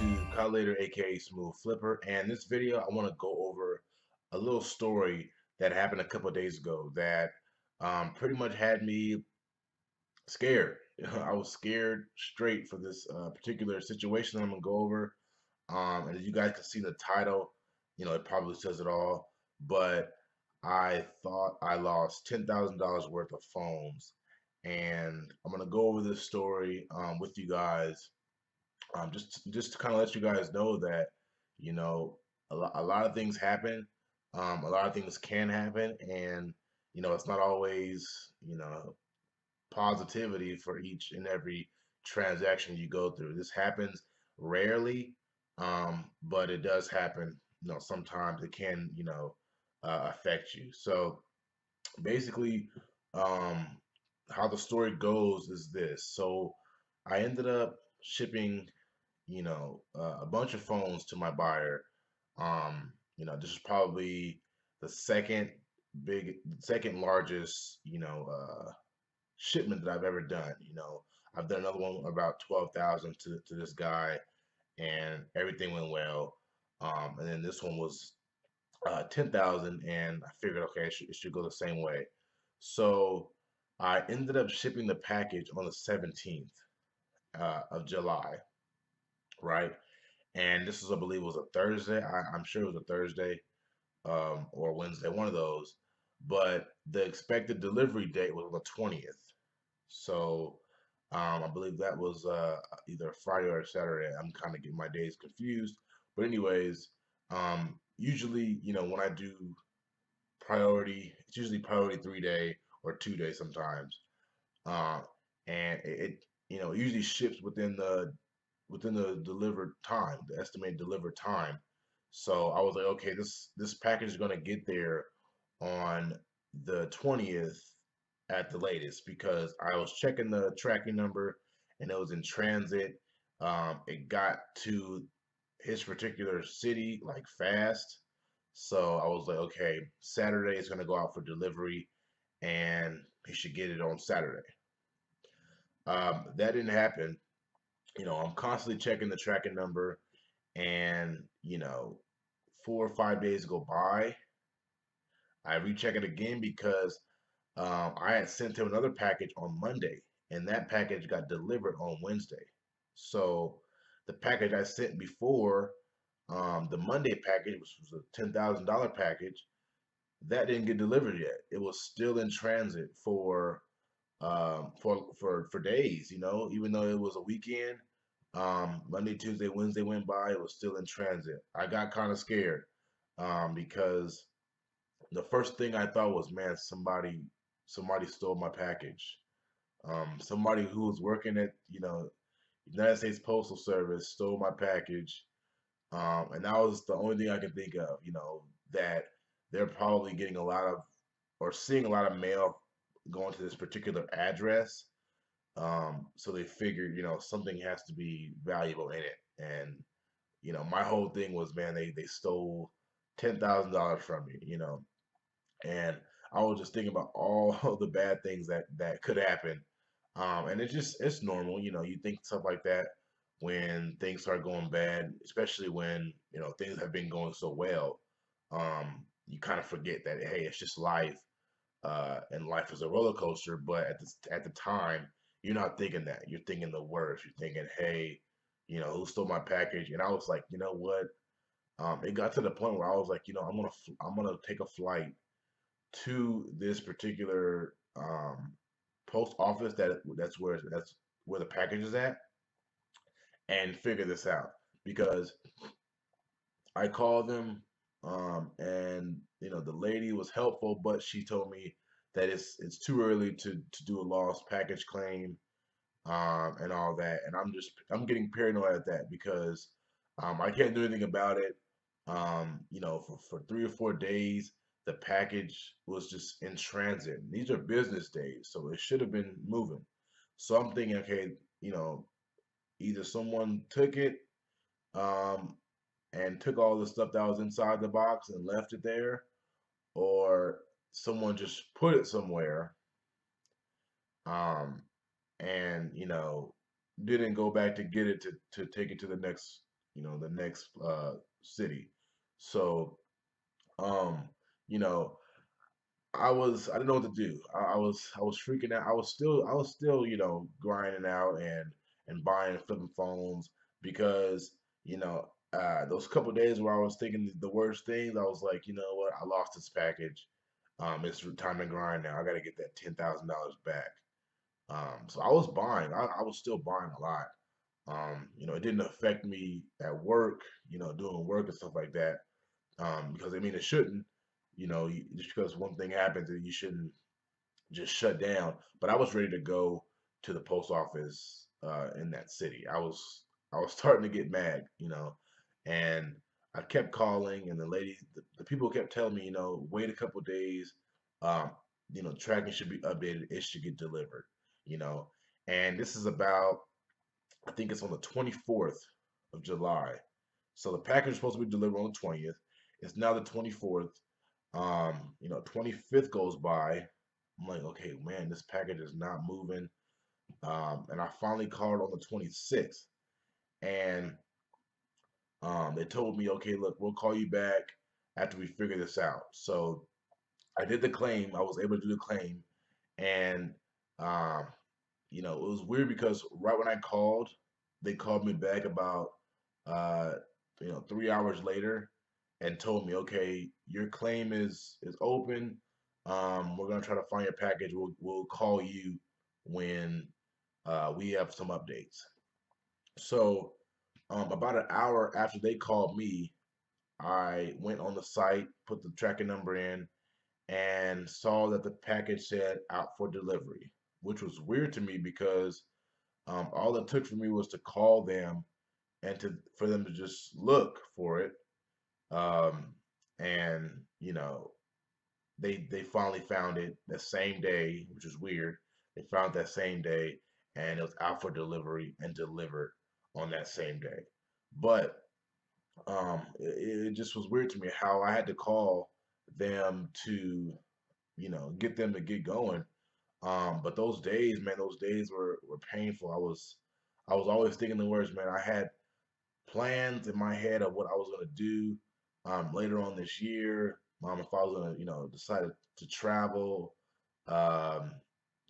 to Khallid AKA Smoove Flipper, and this video I want to go over a little story that happened a couple of days ago that pretty much had me scared. I was scared straight for this particular situation I'm gonna go over. And as you guys can see the title, it probably says it all. But I thought I lost $10,000 worth of phones, and I'm gonna go over this story with you guys just to kind of let you guys know that you know a lot of things happen, a lot of things can happen, and it's not always positivity for each and every transaction you go through. This happens rarely, but it does happen. Sometimes it can affect you. So basically, um, how the story goes is this. So I ended up shipping a bunch of phones to my buyer. This is probably the second largest, shipment that I've ever done. I've done another one about 12,000 to this guy, and everything went well. And then this one was 10,000, and I figured, okay, it should go the same way. So I ended up shipping the package on the 17th of July, right? And this was, I believe, was a Thursday. I'm sure it was a Thursday or Wednesday, one of those. But the expected delivery date was on the 20th. So I believe that was either a Friday or a Saturday. I'm kind of getting my days confused. But anyways, usually, when I do priority, it's usually priority 3 day or 2 day sometimes. Uh, and it usually ships within the delivered time, the estimated delivered time. So I was like, okay, this package is gonna get there on the 20th at the latest because I was checking the tracking number and it was in transit. It got to his particular city like fast. So I was like, okay, Saturday is gonna go out for delivery and he should get it on Saturday. That didn't happen. I'm constantly checking the tracking number, and 4 or 5 days go by. I recheck it again because I had sent him another package on Monday, and that package got delivered on Wednesday. So the package I sent before, the Monday package, which was a $10,000 package, that didn't get delivered yet. It was still in transit for days, even though it was a weekend. Monday, Tuesday, Wednesday went by, it was still in transit. I got kind of scared because the first thing I thought was, man, somebody stole my package. Somebody who was working at, United States Postal Service stole my package. And that was the only thing I can think of, that they're probably getting a lot of or seeing a lot of mail going to this particular address. So they figured, something has to be valuable in it. And, my whole thing was, man, they stole $10,000 from me, and I was just thinking about all of the bad things that could happen. And it's normal, you think stuff like that when things start going bad, especially when, things have been going so well. You kind of forget that, hey, it's just life, and life is a roller coaster. But at the time, you're not thinking that. You're thinking the worst. You're thinking, hey, who stole my package? And I was like, you know what? It got to the point where I was like, I'm gonna take a flight to this particular post office that's where the package is at, and figure this out because I called them, and the lady was helpful, but she told me that it's too early to do a lost package claim, and all that. And I'm getting paranoid at that because I can't do anything about it. For 3 or 4 days, the package was just in transit. These are business days, so it should have been moving. So I'm thinking, okay, you know, either someone took it, um, and took all the stuff that was inside the box and left it there, or someone just put it somewhere, um, and didn't go back to get it to take it to the next the next city. So, um, you know, I didn't know what to do. I was freaking out. I was still grinding out and buying and flipping phones because those couple days where I was thinking the worst things, I was like, you know what, I lost this package. It's time to grind now. I got to get that $10,000 back. So I was buying. I was still buying a lot. It didn't affect me at work, doing work and stuff like that. Because I mean, it shouldn't. Just because one thing happens, you shouldn't just shut down. But I was ready to go to the post office in that city. I was starting to get mad, and I kept calling, and the people kept telling me, wait a couple days. Um, tracking should be updated. It should get delivered. You know, and this is about, I think it's on the 24th of July. So the package is supposed to be delivered on the 20th. It's now the 24th. 25th goes by. I'm like, okay, man, this package is not moving. And I finally called on the 26th, and they told me, okay, look, we'll call you back after we figure this out. So I did the claim. I was able to do the claim, and um, it was weird because right when I called, they called me back about 3 hours later and told me, okay, your claim is open. We're gonna try to find your package. We'll call you when we have some updates. So about an hour after they called me, I went on the site, put the tracking number in, and saw that the package said out for delivery, which was weird to me because all it took for me was to call them and for them to just look for it. Um, and they finally found it the same day, which is weird. They found it that same day, and it was out for delivery and delivered on that same day. But it just was weird to me how I had to call them to get them to get going. But those days, man, those days were painful. I was always thinking the words, man. I had plans in my head of what I was gonna do later on this year. If I was gonna, decide to travel, um,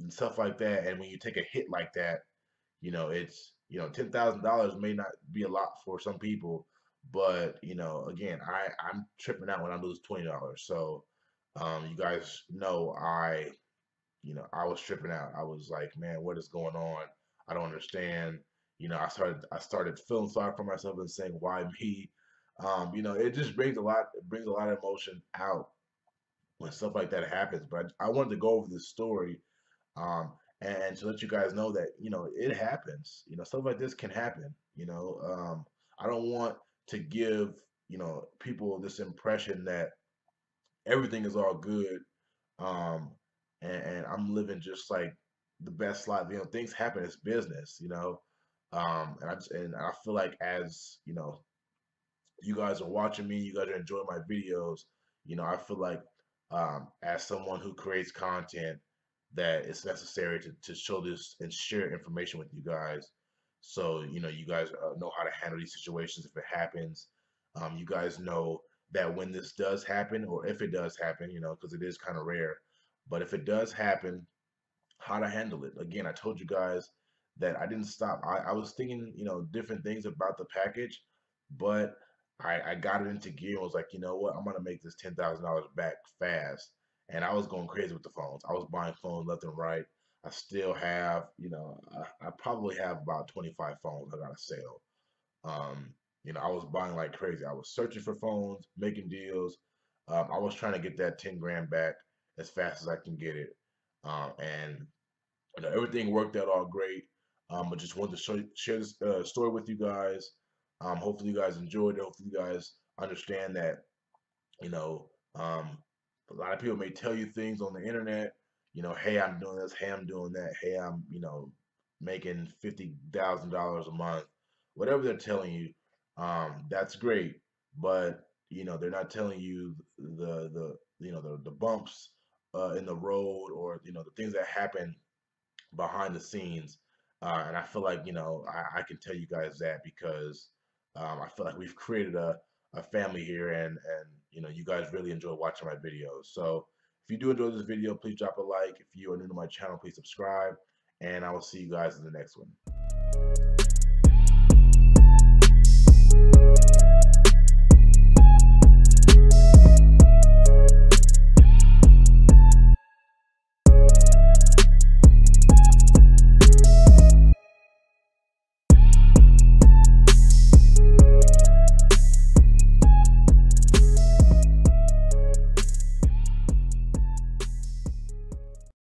and stuff like that. And when you take a hit like that, it's $10,000 may not be a lot for some people, but again, I'm tripping out when I lose $20. So you guys know I was tripping out. I was like, man, what is going on? I don't understand. I started feeling sorry for myself and saying, why me? It just brings a lot of emotion out when stuff like that happens. But I wanted to go over this story, um, and to let you guys know that it happens. Stuff like this can happen. I don't want to give people this impression that everything is all good, um, and I'm living just like the best life. Things happen. It's business. And I feel like as you guys are watching me, you guys are enjoying my videos. I feel like as someone who creates content, that it's necessary to show this and share information with you guys, so you guys know how to handle these situations if it happens. You guys know that when this does happen, or if it does happen, because it is kind of rare, but if it does happen, how to handle it. Again, I told you guys that I didn't stop. I was thinking, different things about the package, but I got it into gear and was like, you know what, I'm gonna make this $10,000 back fast. And I was going crazy with the phones. I was buying phones left and right. I still have, I probably have about 25 phones I gotta sell. Um, I was buying like crazy. I was searching for phones, making deals. I was trying to get that 10 grand back as fast as I can get it. And everything worked out all great. I just wanted to share this story with you guys. Hopefully you guys enjoyed it. Hopefully you guys understand that, you know, um, a lot of people may tell you things on the internet, hey, I'm doing this, hey, I'm doing that, hey, I'm, making $50,000 a month, whatever they're telling you, that's great, but they're not telling you the bumps in the road, or the things that happen behind the scenes. And I feel like, I can tell you guys that because I feel like we've created a family here, and you know, you guys really enjoy watching my videos. So if you do enjoy this video, please drop a like. If you are new to my channel, please subscribe, and I will see you guys in the next one.